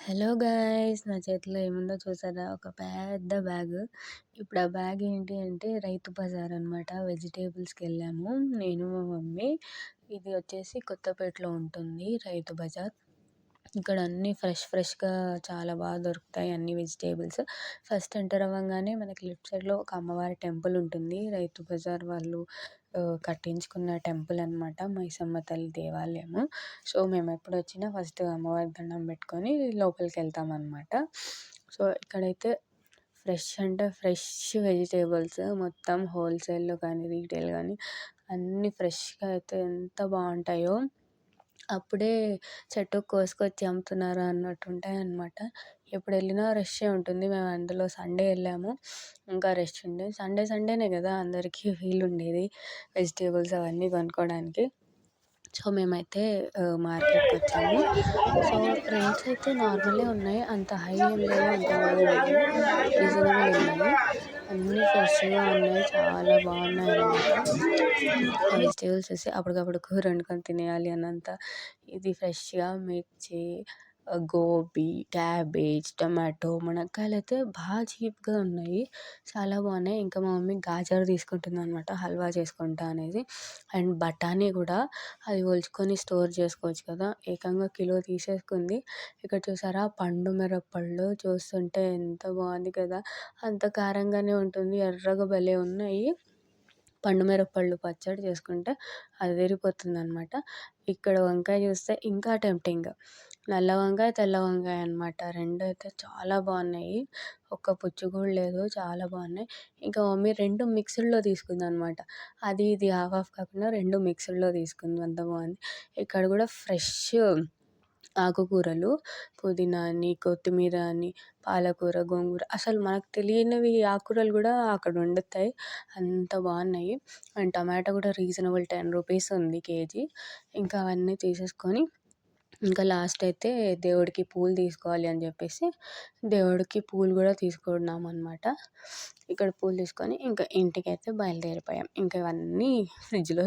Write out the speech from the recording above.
Hello guys! నా చేతిలో ఏముందో చూసారా? ఒక పెద్ద బ్యాగ్. ఇప్పుడు ఆ బ్యాగ్ ఏంటి అంటే రైతు బజార్ అనమాట. వెజిటేబుల్స్‌కెళ్ళాము నేను, మా మమ్మీ. ఇది వచ్చేసి కొత్తపేటలో ఉంటుంది రైతు బజార్. ఇక్కడ అన్నీ ఫ్రెష్‌గా చాలా బాగా దొరుకుతాయి అన్ని వెజిటేబుల్స్. ఫస్ట్ ఎంటర్ అవ్వంగానే మనకి లెఫ్ట్ సైడ్‌లో ఒక అమ్మవారి టెంపుల్ ఉంటుంది. రైతు బజార్ వాళ్ళు కట్టించుకున్న టెంపుల్ అనమాట. మైసమ్మ తల్లి దేవాలయము. సో, మేమెప్పుడొచ్చినా ఫస్ట్ అమ్మవారికి దండం పెట్టుకొని లోపలికెళ్తామనమాట. సో, ఇక్కడైతే ఫ్రెష్ అంటే ఫ్రెష్ వెజిటేబుల్స్ మొత్తం హోల్‌సేల్‌లో కానీ, రీటైల్ కానీ అన్నీ ఫ్రెష్‌గా అయితే ఎంత బావుంటాయో, అప్పుడే చెట్టుకు కోసుకొచ్చి అమ్ముతున్నారు అన్నట్టుంటాయన్నమాట. ఎప్పుడెళ్ళినా రష్షే ఉంటుంది. మేము అందులో సండే వెళ్ళాము. ఇంకా రష్ ఉండే. సండేనే కదా అందరికీ వీలుండేది వెజిటేబుల్స్ అవన్నీ కొనుక్కోవడానికి. సో, మేమైతే మార్కెట్‌కొచ్చాము. సో, రేట్స్ అయితే నార్మలే ఉన్నాయి. అంత హై ఏం లేవు. అంత లో ఏం లేవు. రీజనబుల్ ఉన్నాయి. అన్నీ ఫ్రెష్‌గా ఉన్నాయి. చాలా బాగున్నాయన్నమాట. ఆ వెజిటేబుల్స్ చూసి అప్పటికప్పుడు కూర వండుకొని తినేయాలి అన్నంత ఇది ఫ్రెష్‌గా మిర్చి, గోబీ, క్యాబేజ్, టమాటో, మునక్కాయలయితే చీప్‌గా ఉన్నాయి. చాలా బాగున్నాయి. ఇంకా మా మమ్మీ గాజర్ తీసుకుంటుందనమాట హల్వా చేసుకుంటా అనేది. అండ్ బఠానీ కూడా అది ఒలుచుకొని స్టోర్ చేసుకోవచ్చు కదా! ఏకంగా కిలో తీసేసుకుంది. ఇక్కడ చూసారా పండు మిరపళ్ళు చూస్తుంటే ఎంత బాగుంది కదా! అంత కారంగానే ఉంటుంది. ఎర్రగా భలే ఉన్నాయి. పండు మిరపళ్ళు పచ్చడి చేసుకుంటే అదిరిపోతుందనమాట. ఇక్కడ వంకాయ చూస్తే ఇంకా టెంప్టింగ్. నల్ల వంకాయ, తెల్ల వంకాయ అనమాట. 2 అయితే చాలా బాగున్నాయి. ఒక్క పుచ్చు కూడా లేదు. చాలా బాగున్నాయి. ఇంకా మమ్మీ 2 మిక్స్డ్‌లో తీసుకుందనమాట. అది ఇది హాఫ్ కాకుండా 2 మిక్స్డ్‌లో తీసుకుంది. అంత బాగుంది. ఇక్కడ కూడా ఫ్రెష్ ఆకుకూరలు పుదీనా అని, కొత్తిమీర అని, పాలకూర, గోంగూర అసలు మనకు తెలియనివి ఆకుకూరలు కూడా అక్కడ వండుతాయి. అంత బాగున్నాయి. అండ్ టమాటా కూడా రీజనబుల్ 10 రూపీస్ ఉంది కేజీ. ఇంకా అవన్నీ తీసేసుకొని ఇంకా లాస్ట్ అయితే దేవుడికి పూలు తీసుకోవాలి అని చెప్పేసి దేవుడికి పూలు కూడా తీసుకున్నామన్నమాట. ఇక్కడ పూలు తీసుకొని ఇంకా ఇంటికైతే బయలుదేరిపోయాం. ఇంకా ఇవన్నీ ఫ్రిడ్జ్‌లో